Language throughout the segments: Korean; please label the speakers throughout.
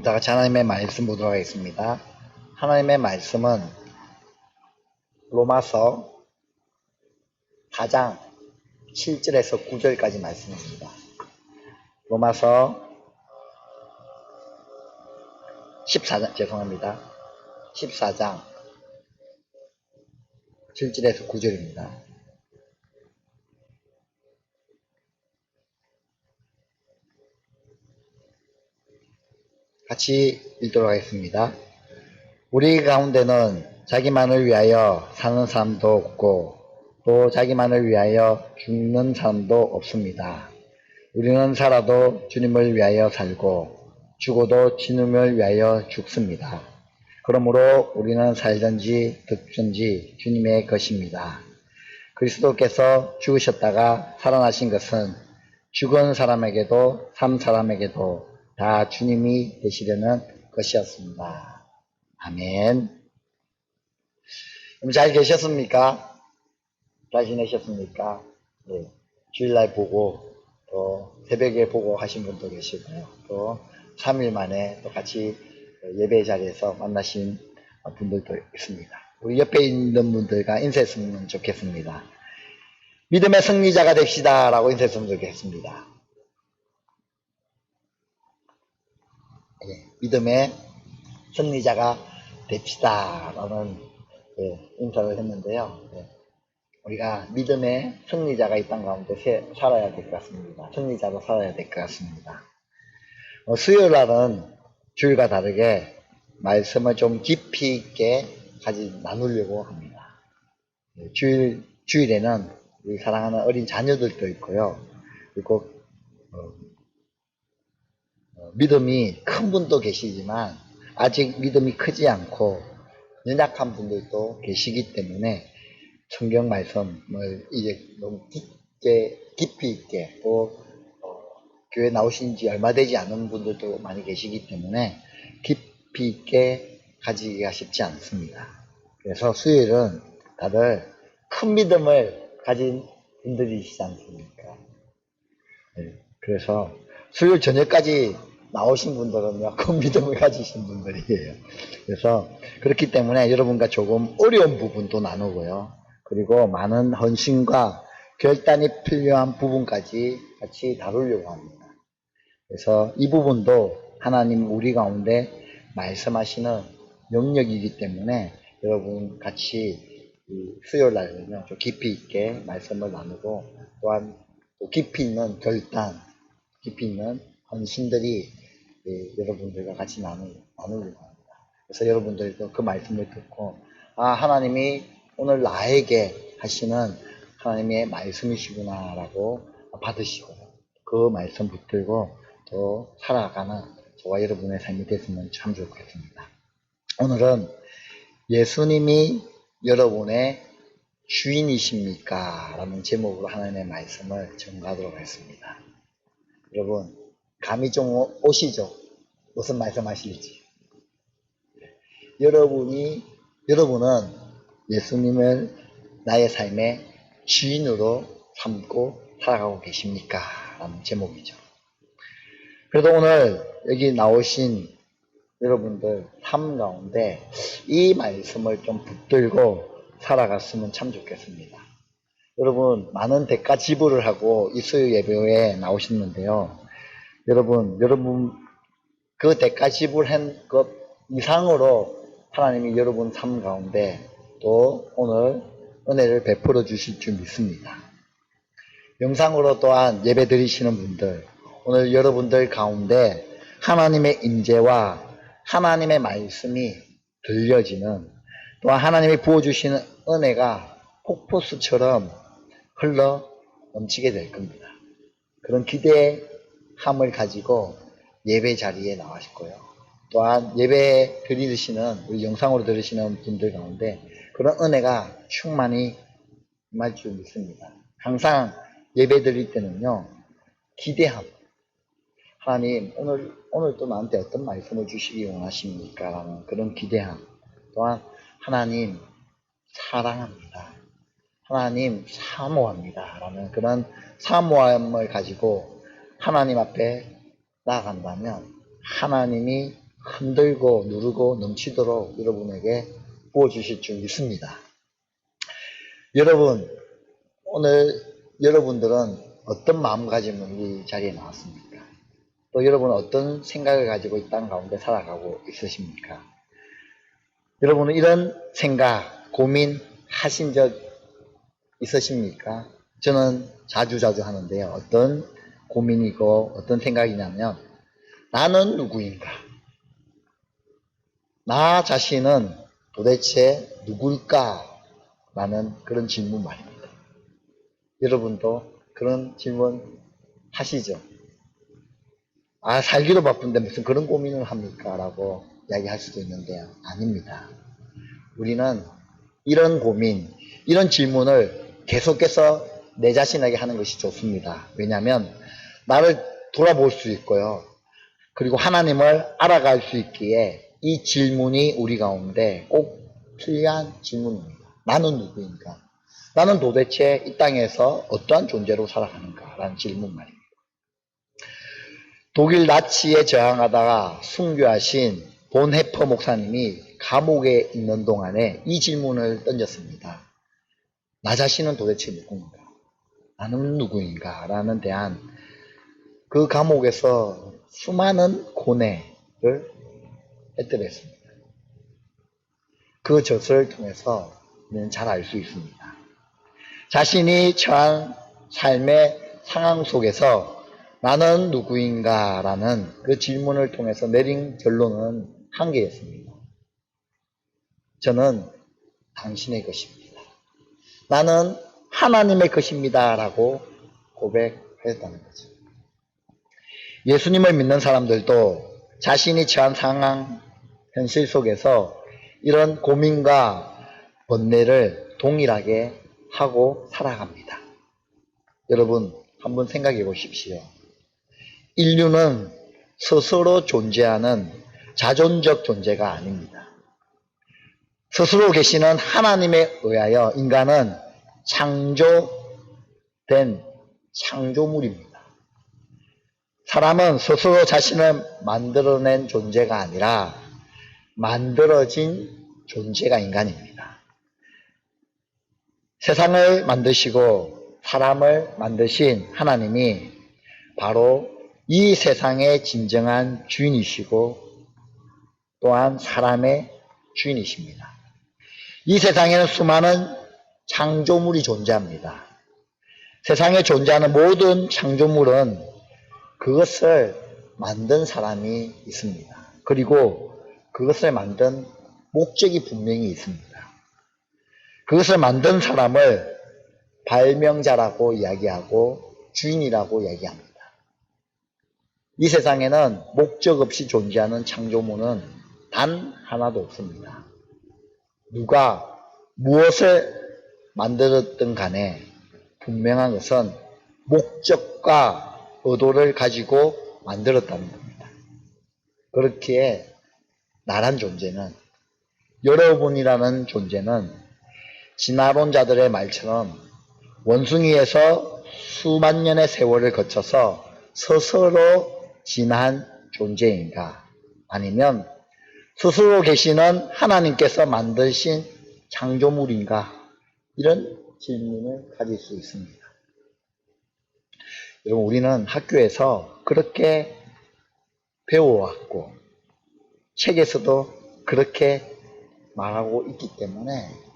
Speaker 1: 자, 같이 하나님의 말씀 보도록 하겠습니다. 하나님의 말씀은 로마서 4장 7절에서 9절까지 말씀입니다. 로마서 14장, 죄송합니다. 14장 7절에서 9절입니다. 같이 읽도록 하겠습니다. 우리 가운데는 자기만을 위하여 사는 사람도 없고 또 자기만을 위하여 죽는 사람도 없습니다. 우리는 살아도 주님을 위하여 살고 죽어도 주님을 위하여 죽습니다. 그러므로 우리는 살든지 죽든지 주님의 것입니다. 그리스도께서 죽으셨다가 살아나신 것은 죽은 사람에게도 산 사람에게도 다 주님이 되시려는 것이었습니다. 아멘. 잘 계셨습니까? 잘 지내셨습니까? 네. 주일날 보고 또 새벽에 보고 하신 분도 계시고요. 또 3일 만에 또 같이 예배 자리에서 만나신 분들도 있습니다. 우리 옆에 있는 분들과 인사했으면 좋겠습니다. 믿음의 승리자가 됩시다 라고 인사했으면 좋겠습니다. 네. 믿음의 승리자가 됩시다 라는 인사를 했는데요. 우리가 믿음의 승리자가 이 땅 가운데 살아야 될 것 같습니다. 승리자로 살아야 될 것 같습니다. 수요일 날은 주일과 다르게 말씀을 좀 깊이 있게 나누려고 합니다. 주일에는 우리 사랑하는 어린 자녀들도 있고요. 그리고 믿음이 큰 분도 계시지만 아직 믿음이 크지 않고 연약한 분들도 계시기 때문에 성경 말씀을 이제 너무 깊이 있게 또 교회 나오신 지 얼마 되지 않은 분들도 많이 계시기 때문에 깊이 있게 가지기가 쉽지 않습니다. 그래서 수요일은 다들 큰 믿음을 가진 분들이시지 않습니까? 그래서 수요일 저녁까지 나오신 분들은요, 큰 믿음을 가지신 분들이에요. 그래서 그렇기 때문에 여러분과 조금 어려운 부분도 나누고요. 그리고 많은 헌신과 결단이 필요한 부분까지 같이 다루려고 합니다. 그래서 이 부분도 하나님 우리 가운데 말씀하시는 영역이기 때문에 여러분 같이 수요일 날에는 좀 깊이 있게 말씀을 나누고 또한 또 깊이 있는 결단, 깊이 있는 헌신들이 여러분들과 같이 나누려고 합니다. 그래서 여러분들도 그 말씀을 듣고 하나님이 오늘 나에게 하시는 하나님의 말씀이시구나 라고 받으시고 그 말씀 붙들고 또 살아가는 저와 여러분의 삶이 됐으면 참 좋겠습니다. 오늘은 예수님이 여러분의 주인이십니까? 라는 제목으로 하나님의 말씀을 전가하도록 하겠습니다. 여러분 감이 좀 오시죠? 무슨 말씀 하실지. 여러분은 예수님을 나의 삶의 주인으로 삼고 살아가고 계십니까? 라는 제목이죠. 그래도 오늘 여기 나오신 여러분들 삶 가운데 이 말씀을 좀 붙들고 살아갔으면 참 좋겠습니다. 여러분 많은 대가 지불을 하고 이 수요 예배에 나오셨는데요. 여러분 그 대가 지불한 것 이상으로 하나님이 여러분 삶 가운데 또 오늘 은혜를 베풀어 주실 줄 믿습니다. 영상으로 또한 예배 드리시는 분들, 오늘 여러분들 가운데 하나님의 임재와 하나님의 말씀이 들려지는 또한 하나님이 부어주시는 은혜가 폭포수처럼 흘러 넘치게 될 겁니다. 그런 기대함을 가지고 예배 자리에 나가실 거예요. 또한 예배 드리시는 우리 영상으로 들으시는 분들 가운데 그런 은혜가 충만히 임할 줄 믿습니다. 항상 예배 드릴 때는요, 기대함. 하나님, 오늘 또 나한테 어떤 말씀을 주시기 원하십니까? 라는 그런 기대함. 또한 하나님, 사랑합니다. 하나님, 사모합니다. 라는 그런 사모함을 가지고 하나님 앞에 나아간다면 하나님이 흔들고 누르고 넘치도록 여러분에게 부어주실 줄 믿습니다. 여러분, 오늘 여러분들은 어떤 마음가짐으로 이 자리에 나왔습니까? 또 여러분은 어떤 생각을 가지고 이 땅 가운데 살아가고 있으십니까? 여러분은 이런 생각, 고민하신 적 있으십니까? 저는 자주자주 하는데요. 어떤 고민이고 어떤 생각이냐면, 나는 누구인가? 나 자신은 도대체 누구일까? 라는 그런 질문 말입니다. 여러분도 그런 질문 하시죠? 아, 살기도 바쁜데 무슨 그런 고민을 합니까? 라고 이야기할 수도 있는데요. 아닙니다. 우리는 이런 고민, 이런 질문을 계속해서 내 자신에게 하는 것이 좋습니다. 왜냐하면 나를 돌아볼 수 있고요. 그리고 하나님을 알아갈 수 있기에 이 질문이 우리 가운데 꼭 필요한 질문입니다. 나는 누구인가? 나는 도대체 이 땅에서 어떠한 존재로 살아가는가? 라는 질문 말입니다. 독일 나치에 저항하다가 순교하신 본헤퍼 목사님이 감옥에 있는 동안에 이 질문을 던졌습니다. 나 자신은 도대체 누구인가? 나는 누구인가? 라는 대한 그 감옥에서 수많은 고뇌를 해드렸습니다. 그 젖을 통해서 우리는 잘 알 수 있습니다. 자신이 처한 삶의 상황 속에서 나는 누구인가? 라는 그 질문을 통해서 내린 결론은 한 개였습니다. 저는 당신의 것입니다. 나는 하나님의 것입니다. 라고 고백했다는 거죠. 예수님을 믿는 사람들도 자신이 처한 상황, 현실 속에서 이런 고민과 번뇌를 동일하게 하고 살아갑니다. 여러분, 한번 생각해 보십시오. 인류는 스스로 존재하는 자존적 존재가 아닙니다. 스스로 계시는 하나님에 의하여 인간은 창조된 창조물입니다. 사람은 스스로 자신을 만들어낸 존재가 아니라 만들어진 존재가 인간입니다. 세상을 만드시고 사람을 만드신 하나님이 바로 이 세상의 진정한 주인이시고 또한 사람의 주인이십니다. 이 세상에는 수많은 창조물이 존재합니다. 세상에 존재하는 모든 창조물은 그것을 만든 사람이 있습니다. 그리고 그것을 만든 목적이 분명히 있습니다. 그것을 만든 사람을 발명자라고 이야기하고 주인이라고 이야기합니다. 이 세상에는 목적 없이 존재하는 창조물은 단 하나도 없습니다. 누가 무엇을 만들었든 간에 분명한 것은 목적과 의도를 가지고 만들었다는 겁니다. 그렇기에 나란 존재는, 여러분이라는 존재는 진화론자들의 말처럼 원숭이에서 수만 년의 세월을 거쳐서 스스로 진화한 존재인가? 아니면 스스로 계시는 하나님께서 만드신 창조물인가? 이런 질문을 가질 수 있습니다. 여러분, 우리는 학교에서 그렇게 배워왔고 책에서도 그렇게 말하고 있기 때문에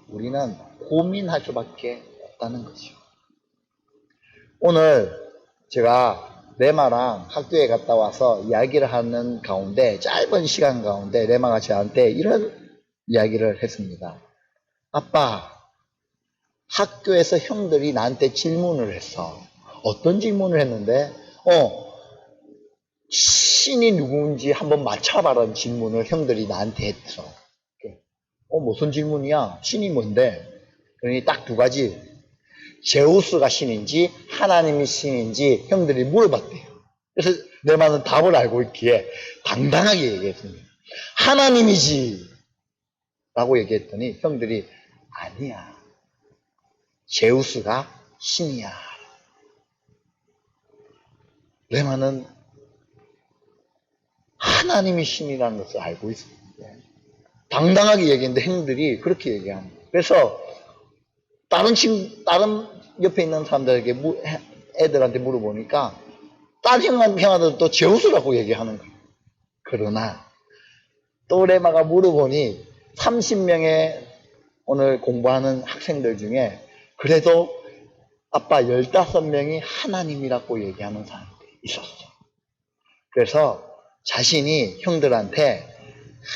Speaker 1: 우리는 고민할 수밖에 없다는 거죠. 오늘 제가 레마랑 학교에 갔다 와서 이야기를 하는 가운데, 짧은 시간 가운데 레마가 저한테 이런 이야기를 했습니다. 아빠, 학교에서 형들이 나한테 질문을 했어. 어떤 질문을 했는데, 신이 누구인지 한번 맞춰봐라는 질문을 형들이 나한테 했어. 무슨 질문이야? 신이 뭔데? 그러니 딱 두 가지. 제우스가 신인지 하나님이 신인지 형들이 물어봤대요. 그래서 내 말은 답을 알고 있기에 당당하게 얘기했습니다. 하나님이지! 라고 얘기했더니 형들이 아니야. 제우스가 신이야. 레마는 하나님이 신이라는 것을 알고 있습니다. 당당하게 얘기했는데 행들이 그렇게 얘기합니다. 그래서 다른 옆에 있는 사람들에게 애들한테 물어보니까 다른 형아들도 제우스라고 얘기하는 거예요. 그러나 또래마가 물어보니 30명의 오늘 공부하는 학생들 중에 그래도 아빠 15명이 하나님이라고 얘기하는 사람들이 있었어. 그래서 자신이 형들한테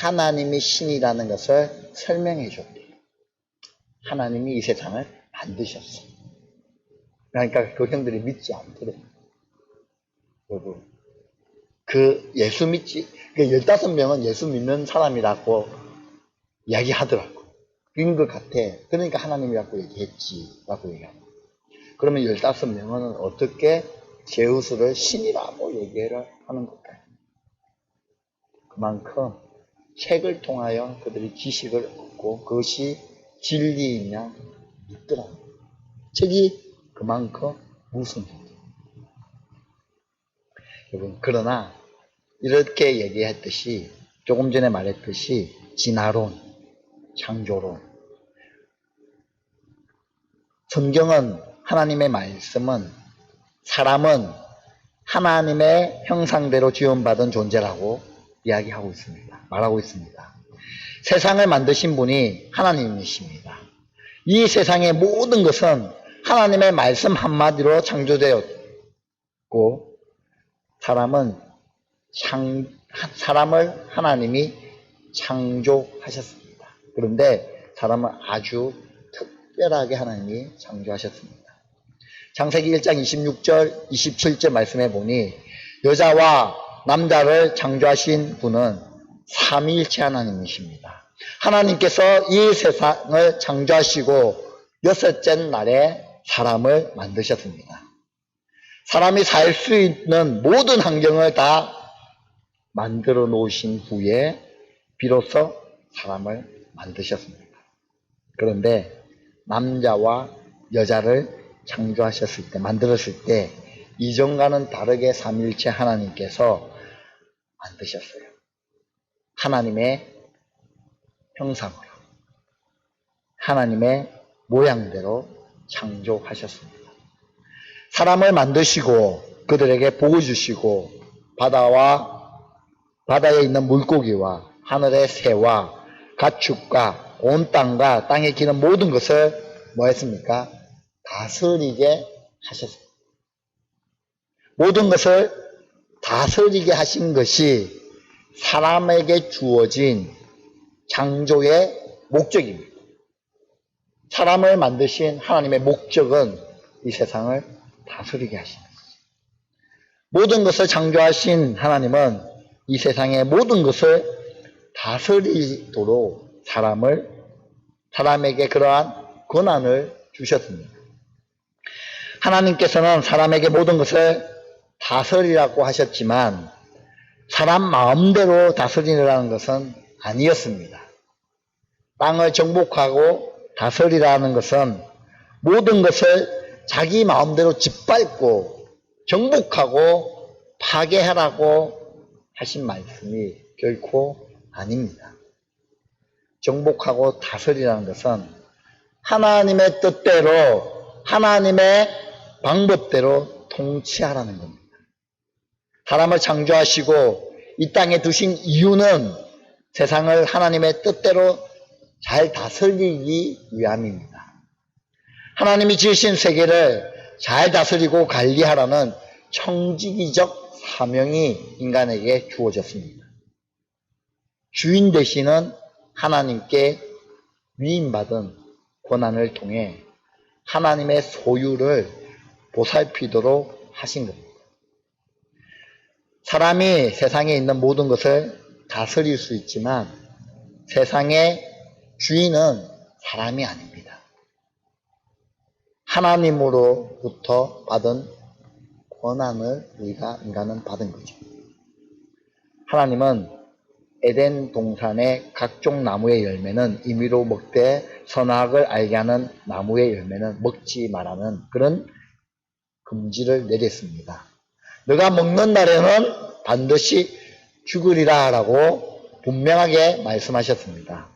Speaker 1: 하나님이 신이라는 것을 설명해 줬대요. 하나님이 이 세상을 만드셨어. 그러니까 그 형들이 믿지 않더래요. 여러분, 그 예수 믿지, 그 15명은 예수 믿는 사람이라고 이야기하더라고. 그런 것 같아. 그러니까 하나님이라고 얘기했지. 라고 얘기합니다. 그러면 15명은 어떻게 제우스를 신이라고 얘기를 하는 걸까요? 그만큼 책을 통하여 그들이 지식을 얻고 그것이 진리이냐 믿더라고요. 책이 그만큼 무섭습니다. 여러분, 그러나 이렇게 얘기했듯이 조금 전에 말했듯이 진화론, 창조론, 성경은 하나님의 말씀은 사람은 하나님의 형상대로 지원받은 존재라고 이야기하고 있습니다. 말하고 있습니다. 세상을 만드신 분이 하나님이십니다. 이 세상의 모든 것은 하나님의 말씀 한마디로 창조되었고 사람을 하나님이 창조하셨습니다. 그런데 사람은 아주 특별하게 하나님이 창조하셨습니다. 창세기 1장 26절 27절 말씀해 보니 여자와 남자를 창조하신 분은 삼위일체 하나님이십니다. 하나님께서 이 세상을 창조하시고 여섯째 날에 사람을 만드셨습니다. 사람이 살 수 있는 모든 환경을 다 만들어 놓으신 후에 비로소 사람을 만드셨습니다. 그런데 남자와 여자를 창조하셨을 때, 만들었을 때 이전과는 다르게 삼위일체 하나님께서 만드셨어요. 하나님의 형상으로, 하나님의 모양대로 창조하셨습니다. 사람을 만드시고 그들에게 복을 주시고 바다에 있는 물고기와 하늘의 새와 가축과 온 땅과 땅에 기는 모든 것을 뭐 했습니까? 다스리게 하셨습니다. 모든 것을 다스리게 하신 것이 사람에게 주어진 창조의 목적입니다. 사람을 만드신 하나님의 목적은 이 세상을 다스리게 하시는 것입니다. 모든 것을 창조하신 하나님은 이 세상의 모든 것을 다스리도록 사람에게 그러한 권한을 주셨습니다. 하나님께서는 사람에게 모든 것을 다스리라고 하셨지만 사람 마음대로 다스리라는 것은 아니었습니다. 땅을 정복하고 다스리라는 것은 모든 것을 자기 마음대로 짓밟고 정복하고 파괴하라고 하신 말씀이 결코 아닙니다. 정복하고 다스리라는 것은 하나님의 뜻대로 하나님의 방법대로 통치하라는 겁니다. 사람을 창조하시고 이 땅에 두신 이유는 세상을 하나님의 뜻대로 잘 다스리기 위함입니다. 하나님이 지으신 세계를 잘 다스리고 관리하라는 청지기적 사명이 인간에게 주어졌습니다. 주인 되시는 하나님께 위임받은 권한을 통해 하나님의 소유를 보살피도록 하신 겁니다. 사람이 세상에 있는 모든 것을 다스릴 수 있지만 세상의 주인은 사람이 아닙니다. 하나님으로부터 받은 권한을 우리가 인간은 받은 거죠. 하나님은 에덴 동산의 각종 나무의 열매는 임의로 먹되 선악을 알게 하는 나무의 열매는 먹지 말라는 그런 금지를 내렸습니다. 너가 먹는 날에는 반드시 죽으리라 라고 분명하게 말씀하셨습니다.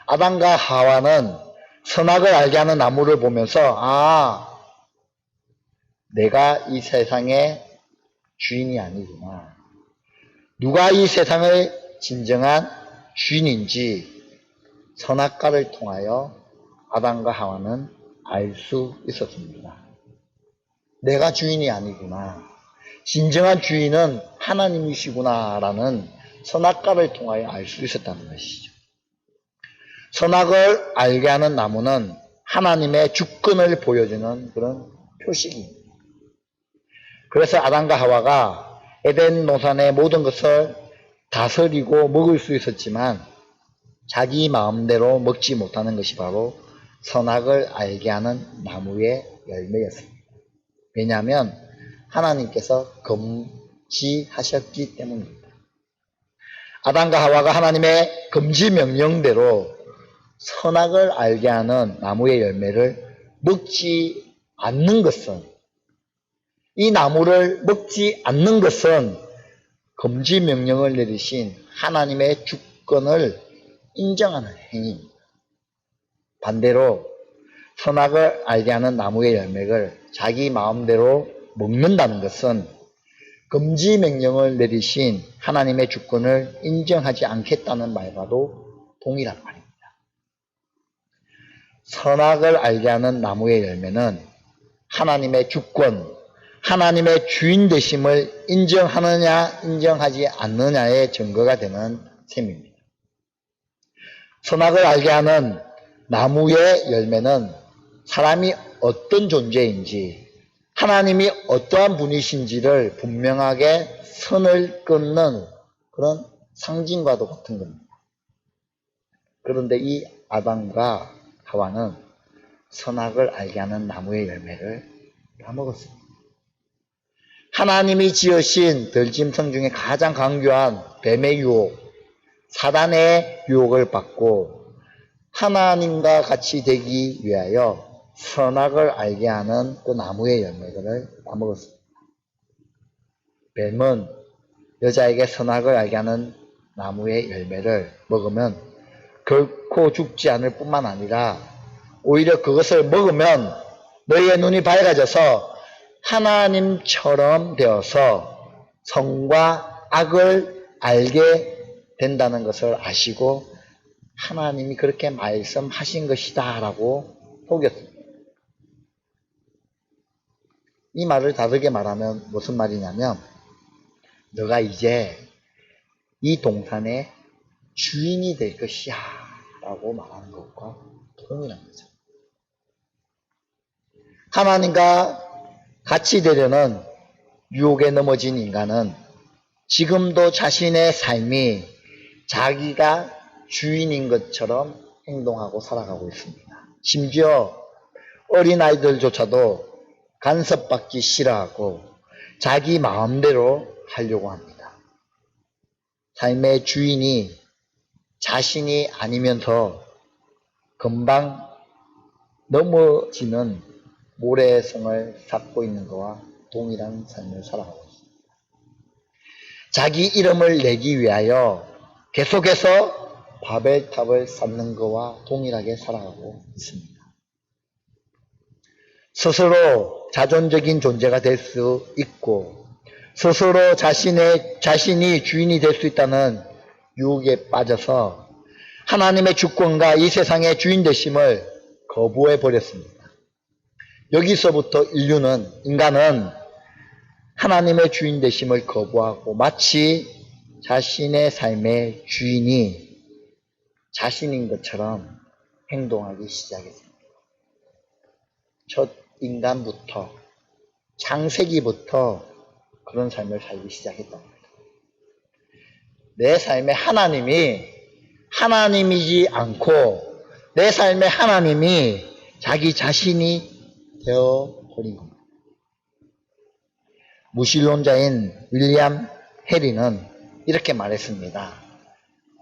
Speaker 1: 아담과 하와는 선악을 알게 하는 나무를 보면서 내가 이 세상의 주인이 아니구나. 누가 이 세상의 진정한 주인인지 선악과를 통하여 아담과 하와는 알 수 있었습니다. 내가 주인이 아니구나. 진정한 주인은 하나님이시구나 라는 선악과를 통하여 알 수 있었다는 것이죠. 선악을 알게 하는 나무는 하나님의 주권을 보여주는 그런 표식입니다. 그래서 아담과 하와가 에덴 동산의 모든 것을 다스리고 먹을 수 있었지만 자기 마음대로 먹지 못하는 것이 바로 선악을 알게 하는 나무의 열매였습니다. 왜냐하면 하나님께서 금지하셨기 때문입니다. 아담과 하와가 하나님의 금지 명령대로 선악을 알게 하는 나무의 열매를 먹지 않는 것은, 이 나무를 먹지 않는 것은 금지 명령을 내리신 하나님의 주권을 인정하는 행위입니다. 반대로 선악을 알게 하는 나무의 열매를 자기 마음대로 먹는다는 것은 금지 명령을 내리신 하나님의 주권을 인정하지 않겠다는 말과도 동일한 말입니다. 선악을 알게 하는 나무의 열매는 하나님의 주권, 하나님의 주인 되심을 인정하느냐 인정하지 않느냐의 증거가 되는 셈입니다. 선악을 알게 하는 나무의 열매는 사람이 어떤 존재인지, 하나님이 어떠한 분이신지를 분명하게 선을 끊는 그런 상징과도 같은 겁니다. 그런데 이 아담과 하와는 선악을 알게 하는 나무의 열매를 다 먹었습니다. 하나님이 지으신 들짐승 중에 가장 강교한 뱀의 유혹, 사단의 유혹을 받고 하나님과 같이 되기 위하여 선악을 알게 하는 그 나무의 열매들을 다 먹었습니다. 뱀은 여자에게 선악을 알게 하는 나무의 열매를 먹으면 결코 죽지 않을 뿐만 아니라 오히려 그것을 먹으면 너희의 눈이 밝아져서 하나님처럼 되어서 선과 악을 알게 된다는 것을 아시고 하나님이 그렇게 말씀하신 것이다 라고 속였습니다. 이 말을 다르게 말하면 무슨 말이냐면 너가 이제 이 동산의 주인이 될 것이야 라고 말하는 것과 동일한 거죠. 하나님과 같이 되려는 유혹에 넘어진 인간은 지금도 자신의 삶이 자기가 주인인 것처럼 행동하고 살아가고 있습니다. 심지어 어린아이들조차도 간섭받기 싫어하고 자기 마음대로 하려고 합니다. 삶의 주인이 자신이 아니면서 금방 넘어지는 모래성을 쌓고 있는 것과 동일한 삶을 살아가고 있습니다. 자기 이름을 내기 위하여 계속해서 바벨탑을 쌓는 것과 동일하게 살아가고 있습니다. 스스로 자존적인 존재가 될 수 있고 스스로 자신이 주인이 될 수 있다는 유혹에 빠져서 하나님의 주권과 이 세상의 주인 되심을 거부해 버렸습니다. 여기서부터 인간은 하나님의 주인 되심을 거부하고 마치 자신의 삶의 주인이 자신인 것처럼 행동하기 시작했습니다. 첫 인간부터 창세기부터 그런 삶을 살기 시작했던 겁니다. 내 삶의 하나님이지 않고 내 삶의 하나님이 자기 자신이 되어버린 겁니다. 무신론자인 윌리엄 해리는 이렇게 말했습니다.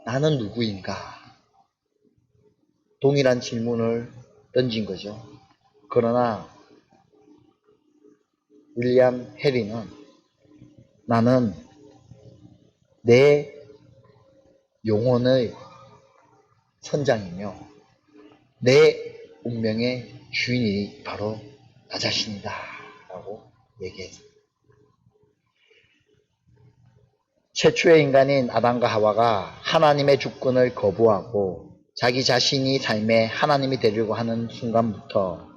Speaker 1: 나는 누구인가? 동일한 질문을 던진 거죠. 그러나 윌리엄 해리는 나는 내 영혼의 선장이며 내 운명의 주인이 바로 나 자신이다 라고 얘기했습니다. 최초의 인간인 아담과 하와가 하나님의 주권을 거부하고 자기 자신이 삶에 하나님이 되려고 하는 순간부터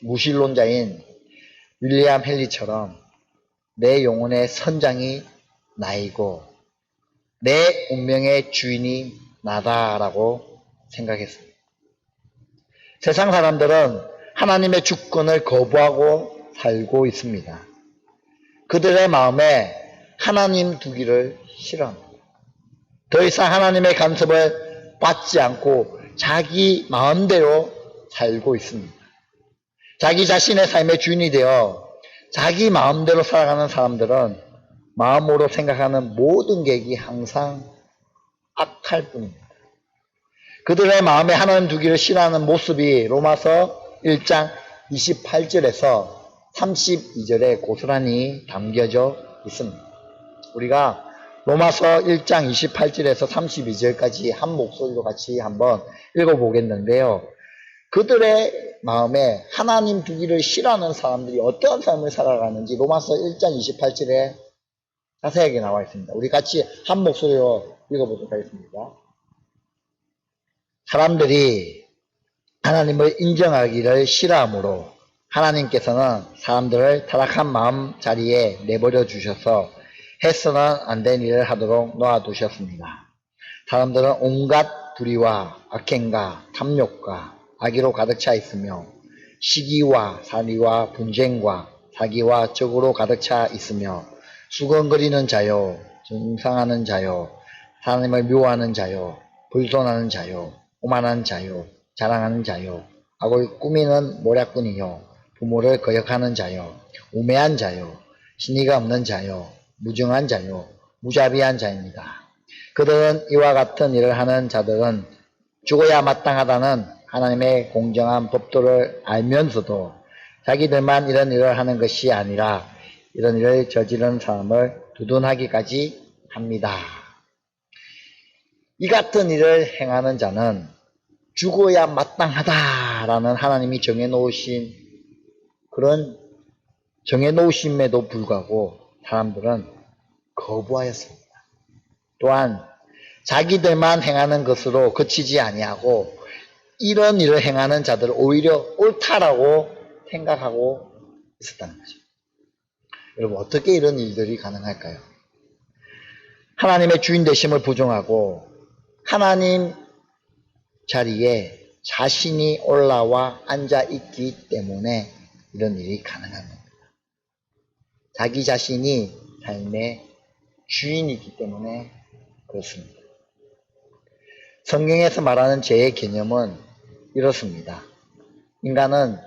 Speaker 1: 무신론자인 윌리엄 헨리처럼 내 영혼의 선장이 나이고 내 운명의 주인이 나다라고 생각했습니다. 세상 사람들은 하나님의 주권을 거부하고 살고 있습니다. 그들의 마음에 하나님 두기를 싫어합니다. 더 이상 하나님의 간섭을 받지 않고 자기 마음대로 살고 있습니다. 자기 자신의 삶의 주인이 되어 자기 마음대로 살아가는 사람들은 마음으로 생각하는 모든 계획이 항상 악할 뿐입니다. 그들의 마음에 하나님 두기를 싫어하는 모습이 로마서 1장 28절에서 32절에 고스란히 담겨져 있습니다. 우리가 로마서 1장 28절에서 32절까지 한 목소리로 같이 한번 읽어보겠는데요. 그들의 마음에 하나님 두기를 싫어하는 사람들이 어떤 삶을 살아가는지 로마서 1장 28절에 자세하게 나와 있습니다. 우리 같이 한 목소리로 읽어보도록 하겠습니다. 사람들이 하나님을 인정하기를 싫어하므로 하나님께서는 사람들을 타락한 마음 자리에 내버려 주셔서 해서는 안 된 일을 하도록 놓아두셨습니다. 사람들은 온갖 불의와 악행과 탐욕과 악의로 가득 차 있으며 시기와 살이와 분쟁과 사기와 적으로 가득 차 있으며 수건거리는 자요, 정상하는 자요, 하나님을 미워하는 자요, 불손하는 자요, 오만한 자요, 자랑하는 자요, 악을 꾸미는 모략꾼이요, 부모를 거역하는 자요, 우매한 자요, 신의가 없는 자요, 무정한 자요, 무자비한 자입니다. 그들은 이와 같은 일을 하는 자들은 죽어야 마땅하다는 하나님의 공정한 법도를 알면서도 자기들만 이런 일을 하는 것이 아니라 이런 일을 저지르는 사람을 두둔하기까지 합니다. 이 같은 일을 행하는 자는 죽어야 마땅하다라는 하나님이 정해놓으신 그런 정해놓으심에도 불구하고 사람들은 거부하였습니다. 또한 자기들만 행하는 것으로 그치지 아니하고 이런 일을 행하는 자들을 오히려 옳다라고 생각하고 있었다는 거죠. 여러분, 어떻게 이런 일들이 가능할까요? 하나님의 주인 되심을 부정하고 하나님 자리에 자신이 올라와 앉아 있기 때문에 이런 일이 가능한 겁니다. 자기 자신이 삶의 주인이기 때문에 그렇습니다. 성경에서 말하는 죄의 개념은 이렇습니다. 인간은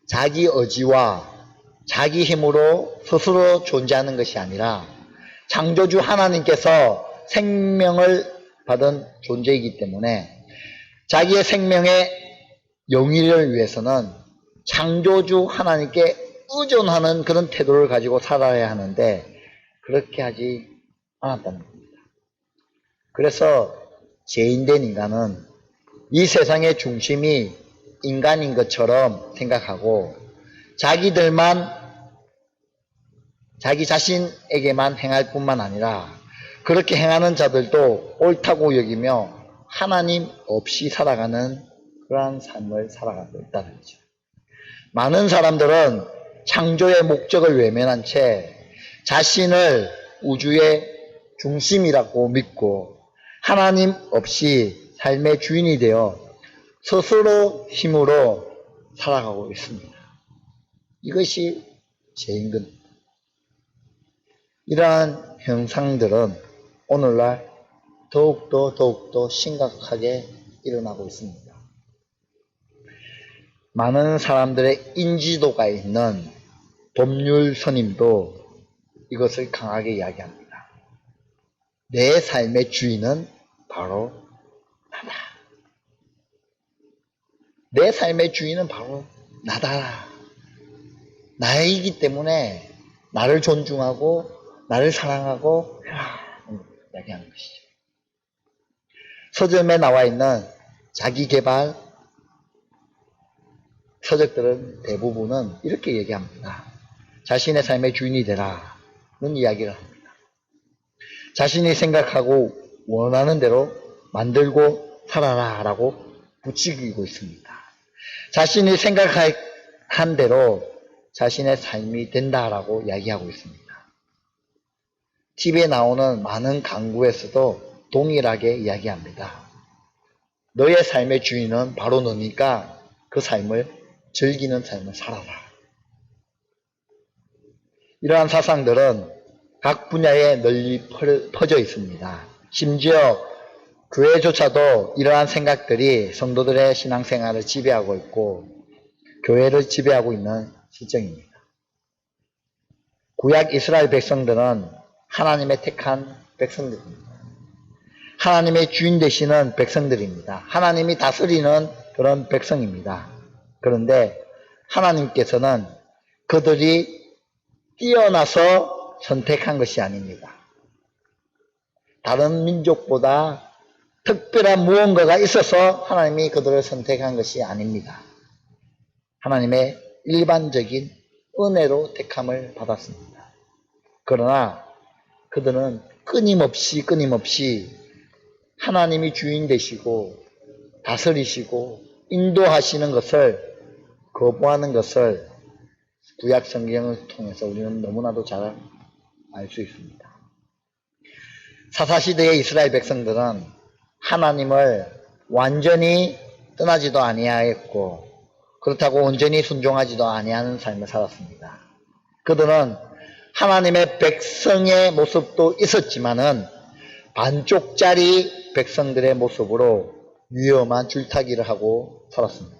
Speaker 1: 자기 의지와 자기 힘으로 스스로 존재하는 것이 아니라 창조주 하나님께서 생명을 받은 존재이기 때문에 자기의 생명의 영위를 위해서는 창조주 하나님께 의존하는 그런 태도를 가지고 살아야 하는데 그렇게 하지 않았다는 겁니다. 그래서 죄인된 인간은 이 세상의 중심이 인간인 것처럼 생각하고 자기들만 자기 자신에게만 행할 뿐만 아니라 그렇게 행하는 자들도 옳다고 여기며 하나님 없이 살아가는 그러한 삶을 살아가고 있다는 거죠. 많은 사람들은 창조의 목적을 외면한 채 자신을 우주의 중심이라고 믿고 하나님 없이 삶의 주인이 되어 스스로 힘으로 살아가고 있습니다. 이것이 죄인 겁니다. 이러한 현상들은 오늘날 더욱더 심각하게 일어나고 있습니다. 많은 사람들의 인지도가 있는 법률 스님도 이것을 강하게 이야기합니다. 내 삶의 주인은 바로 나다. 내 삶의 주인은 바로 나다. 나이기 때문에 나를 존중하고 나를 사랑하고 이야기하는 것이죠. 서점에 나와 있는 자기개발 서적들은 대부분은 이렇게 얘기합니다. 자신의 삶의 주인이 되라 는 이야기를 합니다. 자신이 생각하고 원하는 대로 만들고 살아라 라고 부추기고 있습니다. 자신이 생각한 대로 자신의 삶이 된다라고 이야기하고 있습니다. TV에 나오는 많은 강구에서도 동일하게 이야기합니다. 너의 삶의 주인은 바로 너니까 그 삶을 즐기는 삶을 살아라. 이러한 사상들은 각 분야에 널리 퍼져 있습니다. 심지어 교회조차도 이러한 생각들이 성도들의 신앙생활을 지배하고 있고 교회를 지배하고 있는 실정입니다. 구약 이스라엘 백성들은 하나님의 택한 백성들입니다. 하나님의 주인 되시는 백성들입니다. 하나님이 다스리는 그런 백성입니다. 그런데 하나님께서는 그들이 뛰어나서 선택한 것이 아닙니다. 다른 민족보다 특별한 무언가가 있어서 하나님이 그들을 선택한 것이 아닙니다. 하나님의 일반적인 은혜로 택함을 받았습니다. 그러나 그들은 끊임없이 하나님이 주인 되시고 다스리시고 인도하시는 것을 거부하는 것을 구약 성경을 통해서 우리는 너무나도 잘 알 수 있습니다. 사사시대의 이스라엘 백성들은 하나님을 완전히 떠나지도 아니하였고 그렇다고 온전히 순종하지도 아니하는 삶을 살았습니다. 그들은 하나님의 백성의 모습도 있었지만은 반쪽짜리 백성들의 모습으로 위험한 줄타기를 하고 살았습니다.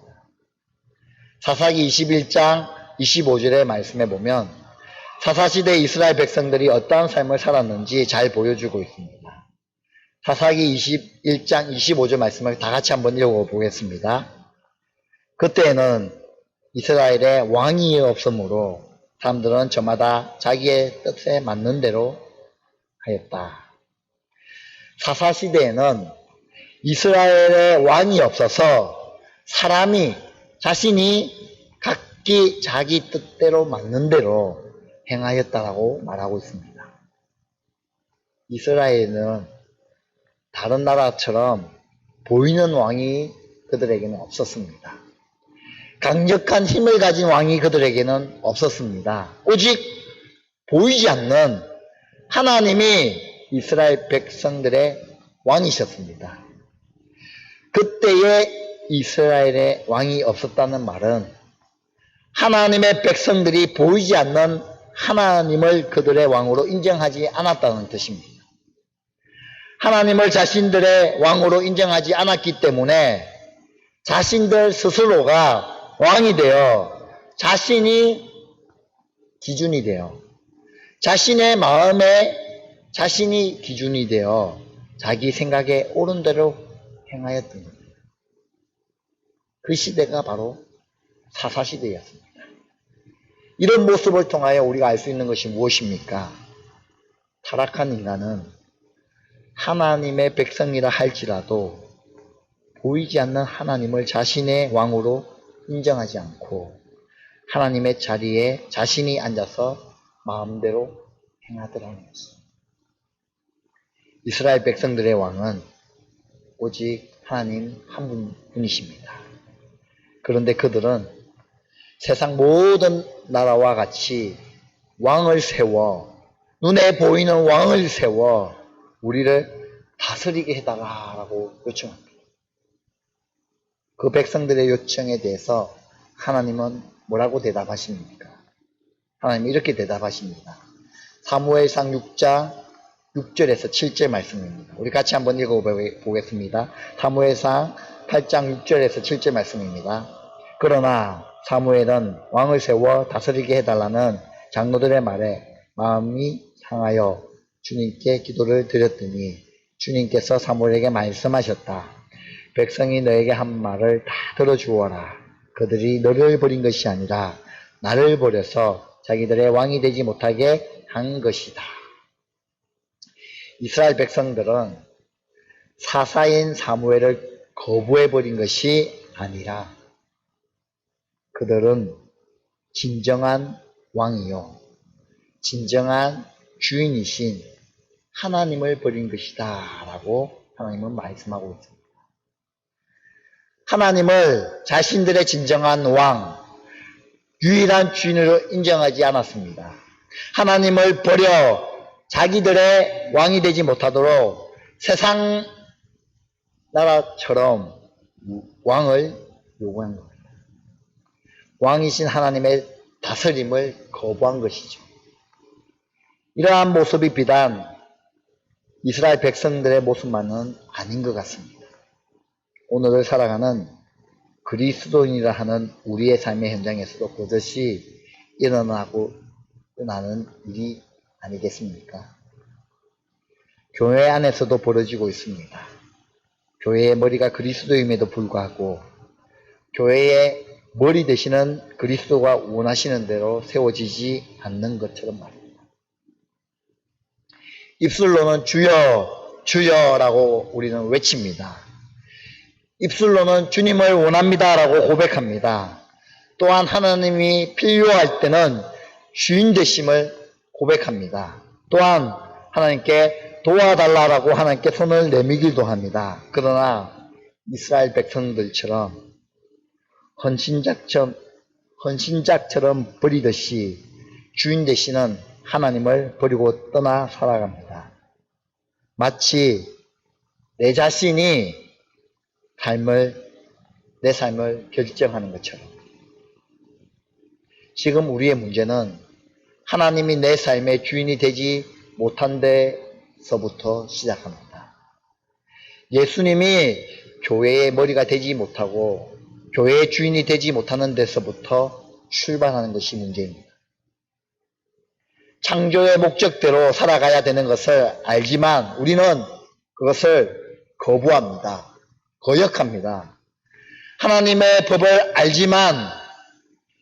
Speaker 1: 사사기 21장 25절의 말씀에 보면 사사시대 이스라엘 백성들이 어떠한 삶을 살았는지 잘 보여주고 있습니다. 사사기 21장 25절 말씀을 다 같이 한번 읽어보겠습니다. 그때에는 이스라엘에 왕이 없으므로 사람들은 저마다 자기의 뜻에 맞는 대로 하였다. 사사시대에는 이스라엘에 왕이 없어서 사람이 자신이 각기 자기 뜻대로 맞는 대로 행하였다라고 말하고 있습니다. 이스라엘은 다른 나라처럼 보이는 왕이 그들에게는 없었습니다. 강력한 힘을 가진 왕이 그들에게는 없었습니다. 오직 보이지 않는 하나님이 이스라엘 백성들의 왕이셨습니다. 그때의 이스라엘의 왕이 없었다는 말은 하나님의 백성들이 보이지 않는 하나님을 그들의 왕으로 인정하지 않았다는 뜻입니다. 하나님을 자신들의 왕으로 인정하지 않았기 때문에 자신들 스스로가 왕이 되어 자신이 기준이 되어 자신의 마음에 자신이 기준이 되어 자기 생각에 옳은 대로 행하였던 겁니다. 그 시대가 바로 사사시대였습니다. 이런 모습을 통하여 우리가 알 수 있는 것이 무엇입니까? 타락한 인간은 하나님의 백성이라 할지라도 보이지 않는 하나님을 자신의 왕으로 인정하지 않고 하나님의 자리에 자신이 앉아서 마음대로 행하더라는 것입니다. 이스라엘 백성들의 왕은 오직 하나님 한 분이십니다. 그런데 그들은 세상 모든 나라와 같이 왕을 세워 눈에 보이는 왕을 세워 우리를 다스리게 해달라고 요청합니다. 그 백성들의 요청에 대해서 하나님은 뭐라고 대답하십니까? 하나님이 이렇게 대답하십니다. 사무엘상 6장 6절에서 7절 말씀입니다. 우리 같이 한번 읽어보겠습니다. 사무엘상 8장 6절에서 7절 말씀입니다. 그러나 사무엘은 왕을 세워 다스리게 해달라는 장로들의 말에 마음이 상하여 주님께 기도를 드렸더니 주님께서 사무엘에게 말씀하셨다. 백성이 너에게 한 말을 다 들어주어라. 그들이 너를 버린 것이 아니라 나를 버려서 자기들의 왕이 되지 못하게 한 것이다. 이스라엘 백성들은 사사인 사무엘을 거부해버린 것이 아니라 그들은 진정한 왕이요 진정한 주인이신 하나님을 버린 것이다 라고 하나님은 말씀하고 있습니다. 하나님을 자신들의 진정한 왕, 유일한 주인으로 인정하지 않았습니다. 하나님을 버려 자기들의 왕이 되지 못하도록 세상 나라처럼 왕을 요구한 겁니다. 왕이신 하나님의 다스림을 거부한 것이죠. 이러한 모습이 비단 이스라엘 백성들의 모습만은 아닌 것 같습니다. 오늘을 살아가는 그리스도인이라 하는 우리의 삶의 현장에서도 그것이 일어나는 일이 아니겠습니까? 교회 안에서도 벌어지고 있습니다. 교회의 머리가 그리스도임에도 불구하고 교회의 머리 되시는 그리스도가 원하시는 대로 세워지지 않는 것처럼 말입니다. 입술로는 주여 주여라고 우리는 외칩니다. 입술로는 주님을 원합니다라고 고백합니다. 또한 하나님이 필요할 때는 주인 되심을 고백합니다. 또한 하나님께 도와달라고 하나님께 손을 내밀기도 합니다. 그러나 이스라엘 백성들처럼 헌신작처럼 버리듯이 주인 되시는 하나님을 버리고 떠나 살아갑니다. 마치 내 자신이 내 삶을 결정하는 것처럼. 지금 우리의 문제는 하나님이 내 삶의 주인이 되지 못한 데서부터 시작합니다. 예수님이 교회의 머리가 되지 못하고 교회의 주인이 되지 못하는 데서부터 출발하는 것이 문제입니다. 창조의 목적대로 살아가야 되는 것을 알지만 우리는 그것을 거부합니다. 거역합니다. 하나님의 법을 알지만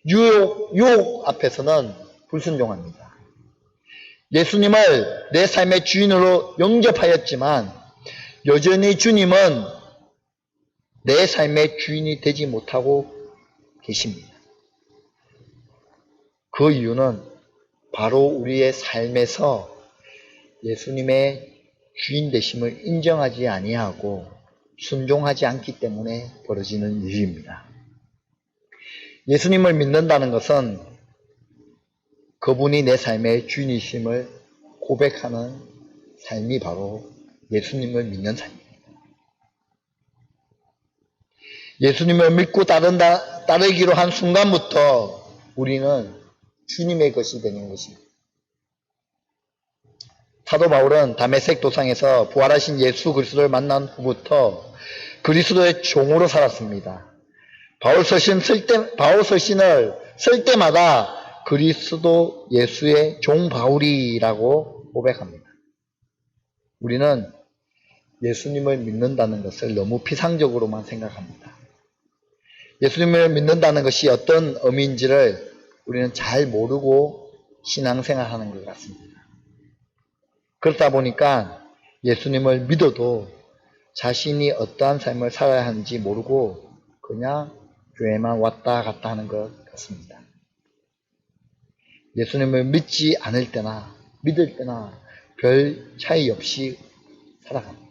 Speaker 1: 유혹 앞에서는 불순종합니다. 예수님을 내 삶의 주인으로 영접하였지만 여전히 주님은 내 삶의 주인이 되지 못하고 계십니다. 그 이유는 바로 우리의 삶에서 예수님의 주인 되심을 인정하지 아니하고 순종하지 않기 때문에 벌어지는 일입니다. 예수님을 믿는다는 것은 그분이 내 삶의 주인이심을 고백하는 삶이 바로 예수님을 믿는 삶입니다. 예수님을 믿고 따르기로 한 순간부터 우리는 주님의 것이 되는 것입니다. 사도 바울은 다메섹 도상에서 부활하신 예수 그리스도를 만난 후부터 그리스도의 종으로 살았습니다. 바울 서신을 쓸 때마다 그리스도 예수의 종 바울이라고 고백합니다. 우리는 예수님을 믿는다는 것을 너무 피상적으로만 생각합니다. 예수님을 믿는다는 것이 어떤 의미인지를 우리는 잘 모르고 신앙생활하는 것 같습니다. 그렇다 보니까 예수님을 믿어도 자신이 어떠한 삶을 살아야 하는지 모르고 그냥 교회만 왔다 갔다 하는 것 같습니다. 예수님을 믿지 않을 때나 믿을 때나 별 차이 없이 살아갑니다.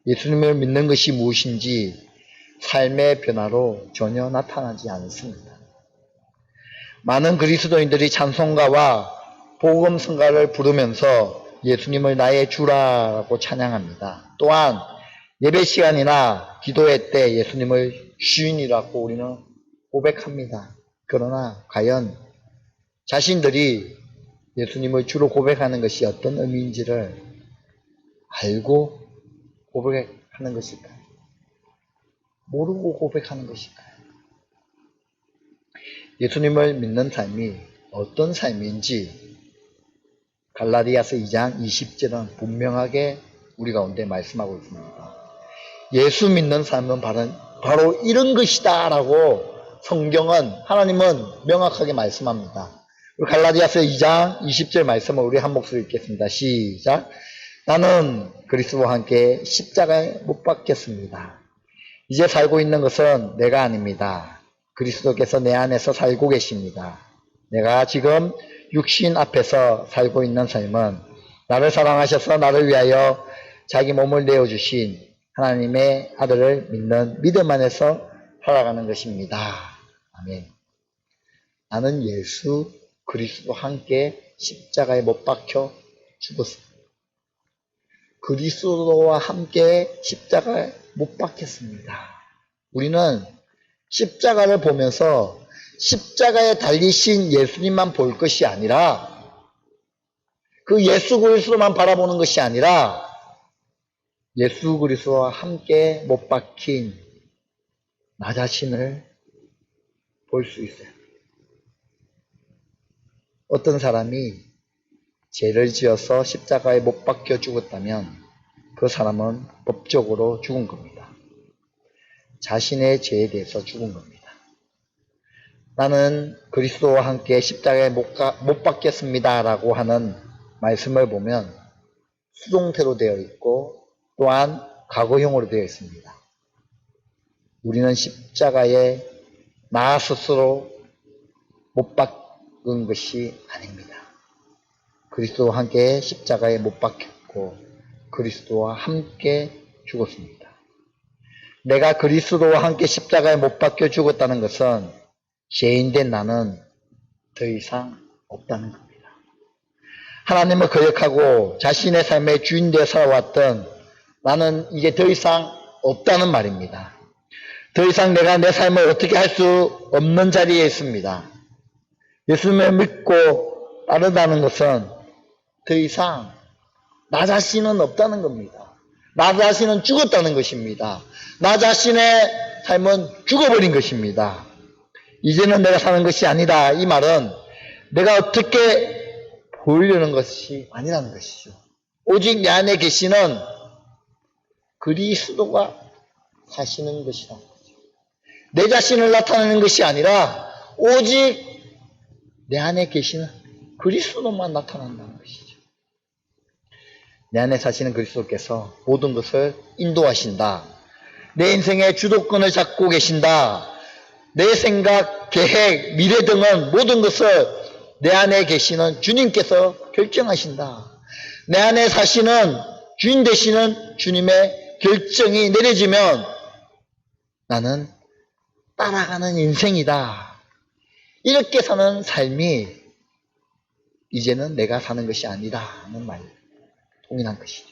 Speaker 1: 예수님을 믿는 것이 무엇인지 삶의 변화로 전혀 나타나지 않습니다. 많은 그리스도인들이 찬송가와 복음성가를 부르면서 예수님을 나의 주라고 찬양합니다. 또한 예배 시간이나 기도회 때 예수님을 주인이라고 우리는 고백합니다. 그러나 과연 자신들이 예수님을 주로 고백하는 것이 어떤 의미인지를 알고 고백하는 것일까요? 모르고 고백하는 것일까요? 예수님을 믿는 삶이 어떤 삶인지 갈라디아서 2장 20절은 분명하게 우리 가운데 말씀하고 있습니다. 예수 믿는 삶은 바로 이런 것이다 라고 성경은 하나님은 명확하게 말씀합니다. 갈라디아서 2장 20절 말씀을 우리 한 목소리 읽겠습니다. 시작. 나는 그리스도와 함께 십자가에 못 박혔습니다. 이제 살고 있는 것은 내가 아닙니다. 그리스도께서 내 안에서 살고 계십니다. 내가 지금 육신 앞에서 살고 있는 삶은 나를 사랑하셔서 나를 위하여 자기 몸을 내어주신 하나님의 아들을 믿는 믿음 안에서 살아가는 것입니다. 아멘. 나는 예수 그리스도와 함께 십자가에 못 박혀 죽었습니다. 그리스도와 함께 십자가에 못 박혔습니다. 우리는 십자가를 보면서 십자가에 달리신 예수님만 볼 것이 아니라 그 예수 그리스도만 바라보는 것이 아니라 예수 그리스도와 함께 못 박힌 나 자신을 볼 수 있어요. 어떤 사람이 죄를 지어서 십자가에 못 박혀 죽었다면 그 사람은 법적으로 죽은 겁니다. 자신의 죄에 대해서 죽은 겁니다. 나는 그리스도와 함께 십자가에 못 박혔습니다 라고 하는 말씀을 보면 수동태로 되어 있고 또한 과거형으로 되어 있습니다. 우리는 십자가에 나 스스로 못 박은 것이 아닙니다. 그리스도와 함께 십자가에 못 박혔고 그리스도와 함께 죽었습니다. 내가 그리스도와 함께 십자가에 못 박혀 죽었다는 것은 죄인된 나는 더 이상 없다는 겁니다. 하나님을 거역하고 자신의 삶의 주인 되어 살아왔던 나는 이제 더 이상 없다는 말입니다. 더 이상 내가 내 삶을 어떻게 할 수 없는 자리에 있습니다. 예수님을 믿고 따른다는 것은 더 이상 나 자신은 없다는 겁니다. 나 자신은 죽었다는 것입니다. 나 자신의 삶은 죽어버린 것입니다. 이제는 내가 사는 것이 아니다. 이 말은 내가 어떻게 보이려는 것이 아니라는 것이죠. 오직 내 안에 계시는 그리스도가 사시는 것이라는 거죠. 내 자신을 나타내는 것이 아니라 오직 내 안에 계시는 그리스도만 나타난다는 것이죠. 내 안에 사시는 그리스도께서 모든 것을 인도하신다. 내 인생의 주도권을 잡고 계신다. 내 생각, 계획, 미래 등은 모든 것을 내 안에 계시는 주님께서 결정하신다. 내 안에 사시는 주인 되시는 주님의 결정이 내려지면 나는 따라가는 인생이다. 이렇게 사는 삶이 이제는 내가 사는 것이 아니다 하는 말 동일한 것이죠.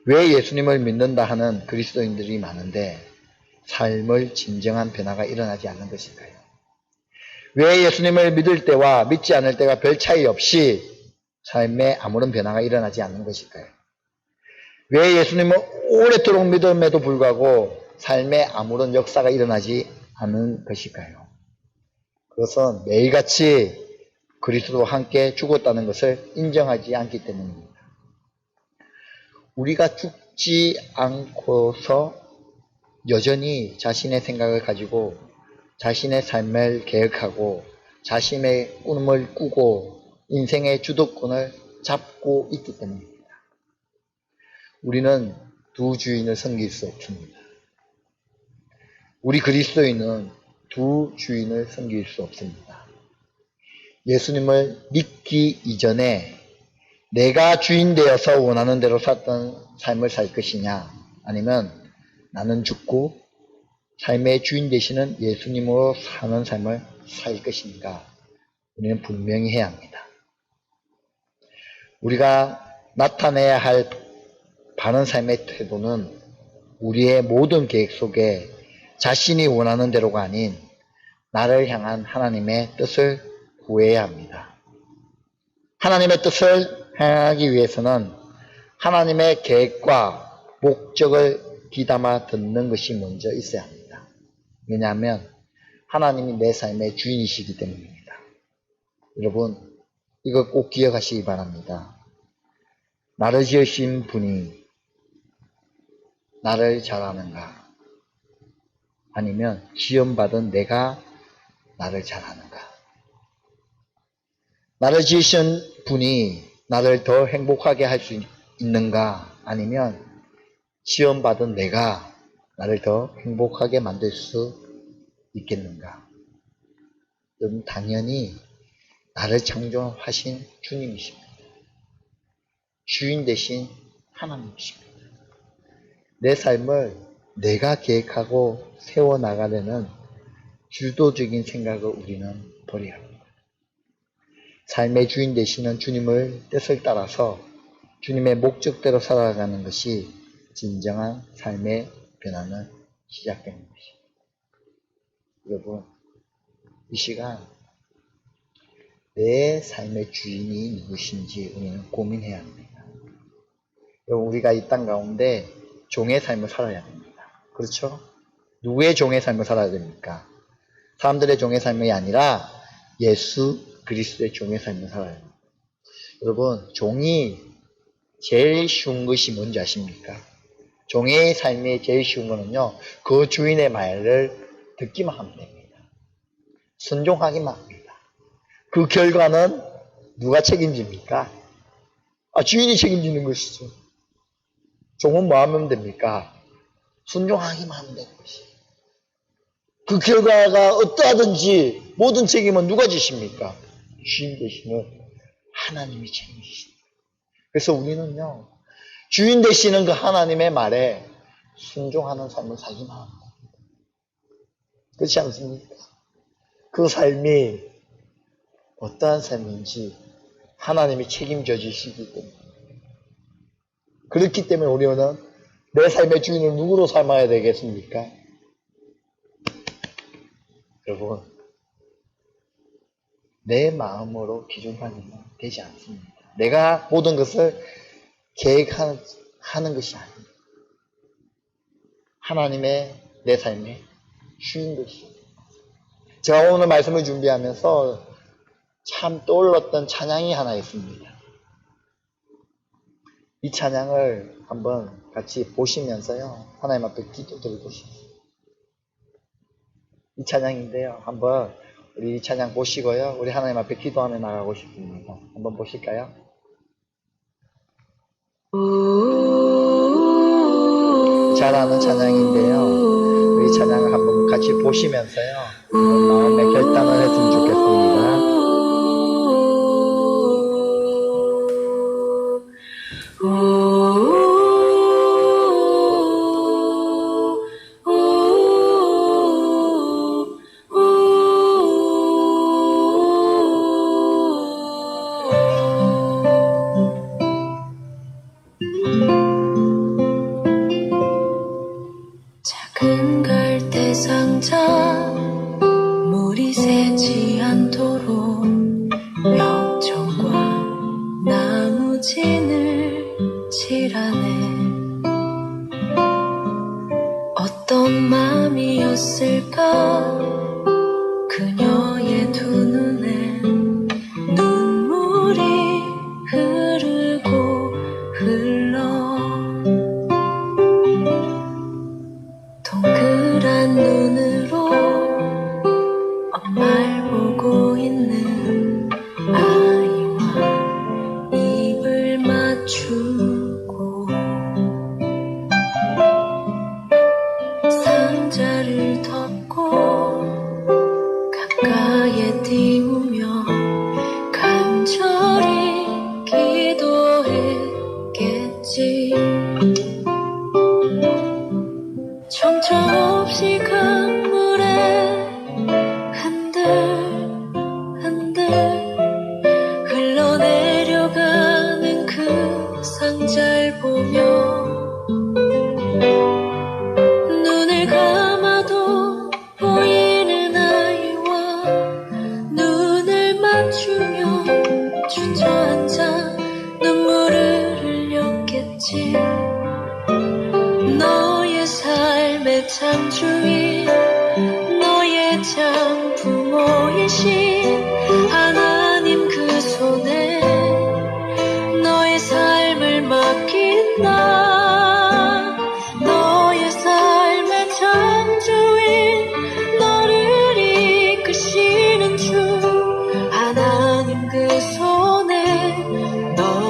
Speaker 1: 왜 예수님을 믿는다 하는 그리스도인들이 많은데 삶을 진정한 변화가 일어나지 않는 것일까요? 왜 예수님을 믿을 때와 믿지 않을 때가 별 차이 없이 삶에 아무런 변화가 일어나지 않는 것일까요? 왜 예수님을 오래도록 믿음에도 불구하고 삶에 아무런 역사가 일어나지 않는 것일까요? 그것은 매일같이 그리스도와 함께 죽었다는 것을 인정하지 않기 때문입니다. 우리가 죽지 않고서 여전히 자신의 생각을 가지고 자신의 삶을 계획하고 자신의 꿈을 꾸고 인생의 주도권을 잡고 있기 때문입니다. 우리는 두 주인을 섬길 수 없습니다. 우리 그리스도인은 두 주인을 섬길 수 없습니다. 예수님을 믿기 이전에 내가 주인 되어서 원하는 대로 살던 삶을 살 것이냐, 아니면 나는 죽고 삶의 주인 되시는 예수님으로 사는 삶을 살 것인가, 우리는 분명히 해야 합니다. 우리가 나타내야 할 바른 삶의 태도는 우리의 모든 계획 속에 자신이 원하는 대로가 아닌 나를 향한 하나님의 뜻을 구해야 합니다. 하나님의 뜻을 행하기 위해서는 하나님의 계획과 목적을 귀담아 듣는 것이 먼저 있어야 합니다. 왜냐하면 하나님이 내 삶의 주인이시기 때문입니다. 여러분, 이거 꼭 기억하시기 바랍니다. 나를 지으신 분이 나를 잘하는가? 아니면 지음받은 내가 나를 잘하는가? 나를 지으신 분이 나를 더 행복하게 할 수 있는가? 아니면 시험받은 내가 나를 더 행복하게 만들 수 있겠는가? 그럼 당연히 나를 창조하신 주님이십니다. 주인 되신 하나님이십니다. 내 삶을 내가 계획하고 세워나가려는 주도적인 생각을 우리는 버려야 합니다. 삶의 주인 되시는 주님을 뜻을 따라서 주님의 목적대로 살아가는 것이 진정한 삶의 변화는 시작되는 것입니다. 여러분, 이 시간 내 삶의 주인이 누구신지 우리는 고민해야 합니다. 여러분, 우리가 이 땅 가운데 종의 삶을 살아야 됩니다. 그렇죠? 누구의 종의 삶을 살아야 됩니까? 사람들의 종의 삶이 아니라 예수 그리스도의 종의 삶을 살아야 됩니다. 여러분, 종이 제일 쉬운 것이 뭔지 아십니까? 종의 삶이 제일 쉬운 거는요, 그 주인의 말을 듣기만 하면 됩니다. 순종하기만 합니다. 그 결과는 누가 책임집니까? 주인이 책임지는 것이죠. 종은 뭐 하면 됩니까? 순종하기만 하면 되는 것이. 그 결과가 어떠하든지 모든 책임은 누가 지십니까? 주인 되시는 하나님이 책임지십니다. 그래서 우리는요, 주인 되시는 그 하나님의 말에 순종하는 삶을 살기만 합니다. 그렇지 않습니까? 그 삶이 어떠한 삶인지 하나님이 책임져 주시기 때문에. 그렇기 때문에 우리는 내 삶의 주인을 누구로 삼아야 되겠습니까? 여러분, 내 마음으로 기준하면 되지 않습니다. 내가 모든 것을 계획하는 것이 아닙니다. 하나님의 내 삶의 주인 되시옵소서. 제가 오늘 말씀을 준비하면서 참 떠올랐던 찬양이 하나 있습니다. 이 찬양을 한번 같이 보시면서요, 하나님 앞에 기도드리고 싶습니다. 이 찬양인데요, 한번 우리 이 찬양 보시고요, 우리 하나님 앞에 기도하며 나가고 싶습니다. 한번 보실까요? 잘 아는 찬양인데요, 우리 찬양을 한번 같이 보시면서요, 마음의 결단을 했으면 좋겠습니다.
Speaker 2: 작은 갈대 상자 물이 새지 않도록 벽정과 나무진을 칠하네. 어떤 맘이었을까 그녀의 두 눈에 눈물이 흐르고 흘러. 동그란 눈으로 엄마를 보고 있는 아이와 입을 맞추고 상자를 덮고 가까이에 띄우며 간절히 기도했겠지. 정처없이 강물에 흔들흔들 흘러내려가는 그 상자를 보며 눈을 감아도 보이는 아이와 눈을 맞추며 주저앉아 눈물을 흘렸겠지. 너의 삶의 창주인, 너의 참 부모이신 하나님 그 손에 너의 삶을 맡긴다. 너의 삶의 창주인, 너를 이끄시는 주 하나님 그 손에 너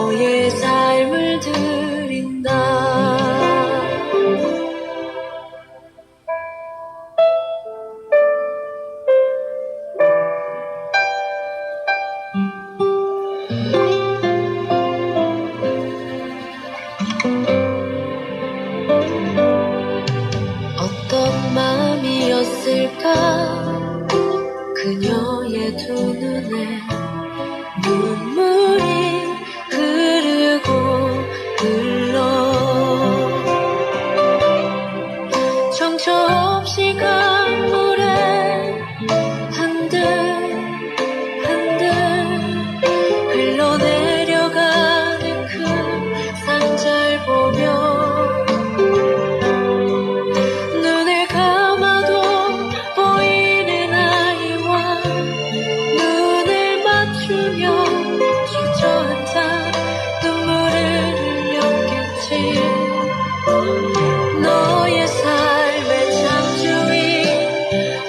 Speaker 2: 너의 삶의 창조인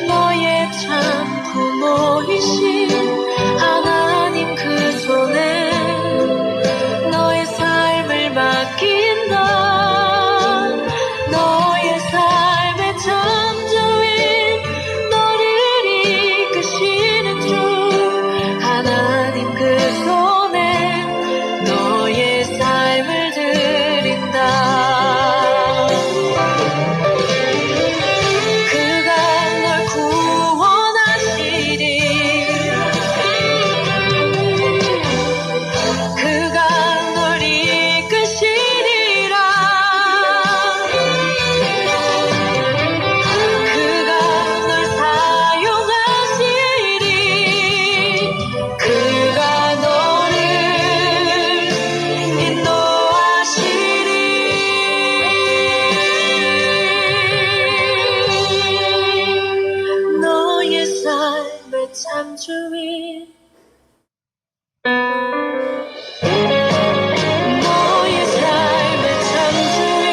Speaker 2: 너의 참 부모이신 하나님 그 손에 너의 삶을 맡긴다. 너의 삶의 창조인 너를 이끄시는 주 하나님 그 손에 너의 삶을 드린다. 그가 널 구원하시리. 그가 널 이끄시리라. 그가 널 사용하시리. 그가 너를 인도하시리. 너의 삶의 창조인 너의 삶의 창조인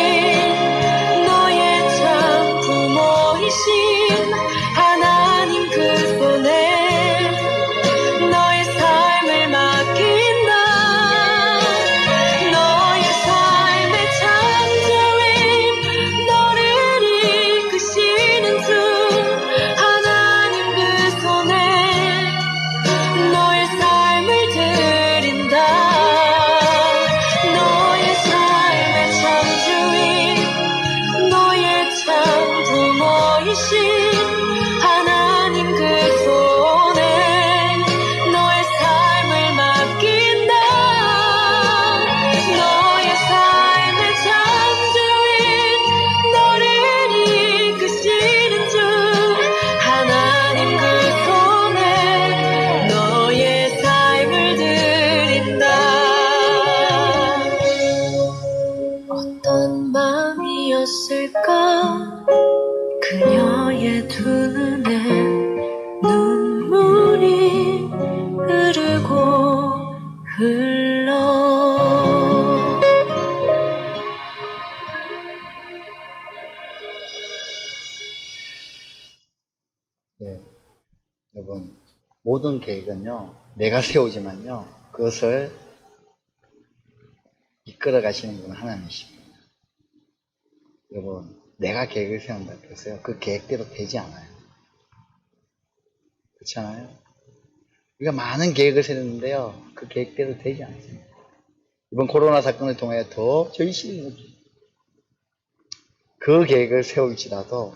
Speaker 2: 너의 참 부모이신 하나님 그 손에 너의 삶을 맡긴다. 너의 삶의 창조인 너를 이끄시는 주 하나님 그 손에 너의 삶을 드린다. 너의 삶의 창조인 너의 참 부모이신 하나님 그 손에 너의 삶을 맡긴다. 너의 삶의 창조인 너를 이끄시는 주 하나님 그 손에 너의 삶을 드린다. 어떤 마음이었을까 그녀의 두 눈에 눈물이 흐르고 흘러.
Speaker 1: 네, 여러분, 모든 계획은요, 내가 세우지만요, 그것을 이끌어 가시는 분은 하나님이십니다. 여러분, 내가 계획을 세운다고 해서요, 그 계획대로 되지 않아요. 그렇지 않아요? 우리가 많은 계획을 세우는데요, 그 계획대로 되지 않습니다. 이번 코로나 사건을 통해 더 절실히 그 계획을 세울지라도,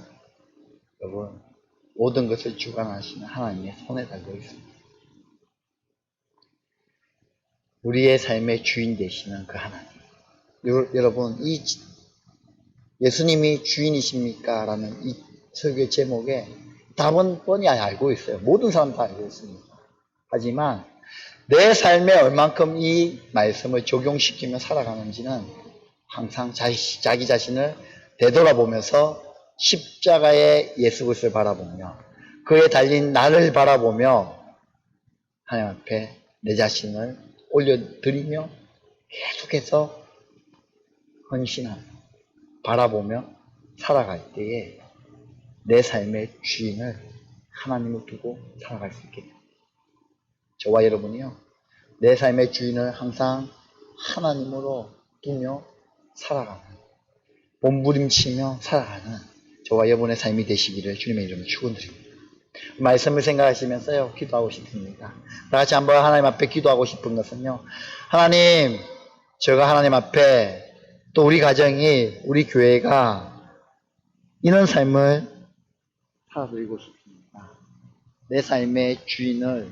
Speaker 1: 여러분, 모든 것을 주관하시는 하나님의 손에 달려 있습니다. 우리의 삶의 주인 되시는 그 하나님. 여러분, 이 예수님이 주인이십니까? 라는 이 설교의 제목에 답은 뻔히 알고 있어요. 모든 사람 다 알고 있습니다. 하지만 내 삶에 얼만큼 이 말씀을 적용시키며 살아가는지는 항상 자기 자신을 되돌아보면서 십자가의 예수 그리스도를 바라보며 그에 달린 나를 바라보며 하나님 앞에 내 자신을 올려드리며 계속해서 헌신하며 바라보며 살아갈 때에 내 삶의 주인을 하나님을 두고 살아갈 수 있게 됩니다. 저와 여러분이요, 내 삶의 주인을 항상 하나님으로 두며 살아가는, 몸부림치며 살아가는 저와 여러분의 삶이 되시기를 주님의 이름으로 축원드립니다. 말씀을 생각하시면서요, 기도하고 싶습니다. 다 같이 한번 하나님 앞에 기도하고 싶은 것은요, 하나님, 제가 하나님 앞에 또 우리 가정이, 우리 교회가 이런 삶을 살아드리고 싶습니다. 내 삶의 주인을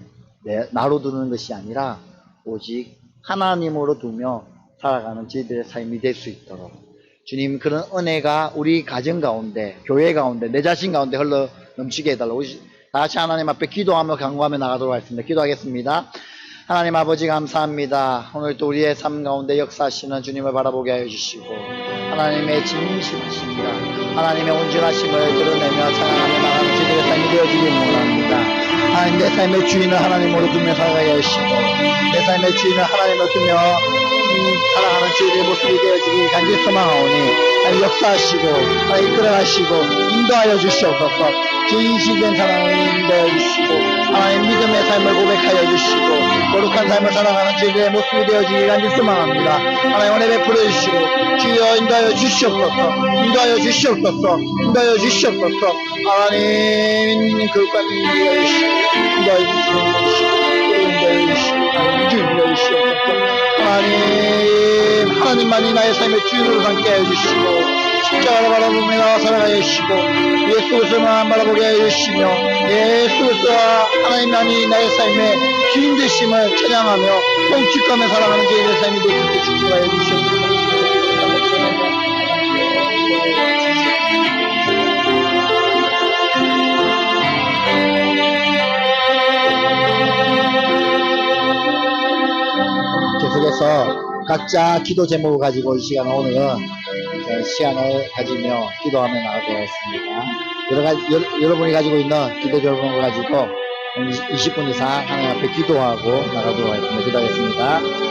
Speaker 1: 나로 두는 것이 아니라 오직 하나님으로 두며 살아가는 저희들의 삶이 될 수 있도록 주님, 그런 은혜가 우리 가정 가운데, 교회 가운데, 내 자신 가운데 흘러 넘치게 해달라고 다 같이 하나님 앞에 기도하며 간구하며 나가도록 하겠습니다. 기도하겠습니다. 하나님 아버지 감사합니다. 오늘 또 우리의 삶 가운데 역사하시는 주님을 바라보게 하여 주시고 하나님의 진심하십니다. 하나님의 온전하심을 드러내며 찬양하며 나가는 저희들의 삶이 되어지길 원합니다. 하나님, 내 삶의 주인을 하나님으로 두며 살아가게 하시고 내 삶의 주인을 하나님으로 두며 사랑하는 주의 모습이 되어지기 간절히 소망하오니 하나님 역사하시고 하나님 이끌어가시고 인도하여 주시옵소서. 진실된 사랑을 인도하여 주시고 하나님 믿음의 삶을 고백하여 주시고 거룩한 삶을 살아가는 주의 모습이 되어지기 간절히 소망합니다. 하나님 은혜 베풀어 주시고 주여 인도하여 주시옵소서. 인도하여 주시옵소서. 인도하여 주시옵소서. 하나님 그것과 인도하여 주시고 인도하여 주시고 인도하여 주시고 하나님만이 나의 삶의 주인으로 삼게 하여 주시고 십자가를 바라보며 나와 살아가게 해주시고 예수 그리스도만 바라보게 하여 주시며 예수 그리스도와 하나님만이 나의 삶의 주인 되심을 찬양하며 통축하며 살아가는 저희의 삶이 되기를 축복하여 주시옵소서. 계속해서 각자 기도 제목을 가지고 이 시간 오늘은 시간을 가지며 기도하며 나가도록 하겠습니다. 여러분이 가지고 있는 기도 제목을 가지고 20분 이상 하나님 앞에 기도하고 나가도록 하겠습니다. 기도하겠습니다.